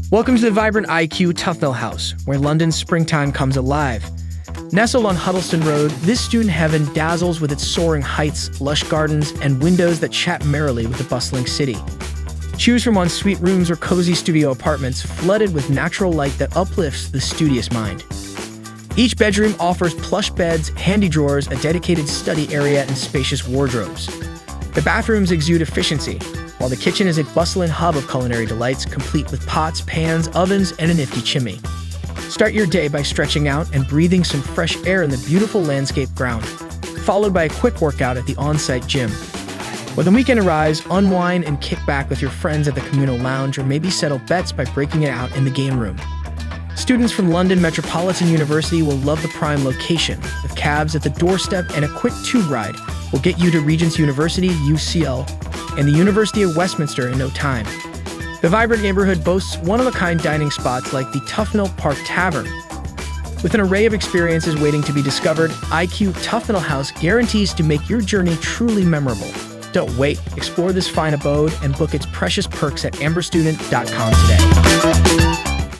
Welcome to the vibrant IQ Tufnell House, where London's springtime comes alive. Nestled on Huddleston Rd, this student heaven dazzles with its soaring heights, lush gardens, and windows that chat merrily with the bustling city. Choose from ensuite rooms or cozy studio apartments flooded with natural light that uplifts the studious mind. Each bedroom offers plush beds, handy drawers, a dedicated study area, and spacious wardrobes. The bathrooms exude efficiency, while the kitchen is a bustling hub of culinary delights, complete with pots, pans, ovens, and a nifty chimney. Start your day by stretching out and breathing some fresh air in the beautiful landscape ground, followed by a quick workout at the on-site gym. When the weekend arrives, unwind and kick back with your friends at the communal lounge, or maybe settle bets by breaking it out in the game room. Students from London Metropolitan University will love the prime location, with cabs at the doorstep and a quick tube ride will get you to Regent's University, UCL, and the University of Westminster in no time. The vibrant neighborhood boasts one-of-a-kind dining spots like the Tufnell Park Tavern. With an array of experiences waiting to be discovered, IQ Tufnell House guarantees to make your journey truly memorable. Don't wait, explore this fine abode and book its precious perks at amberstudent.com today.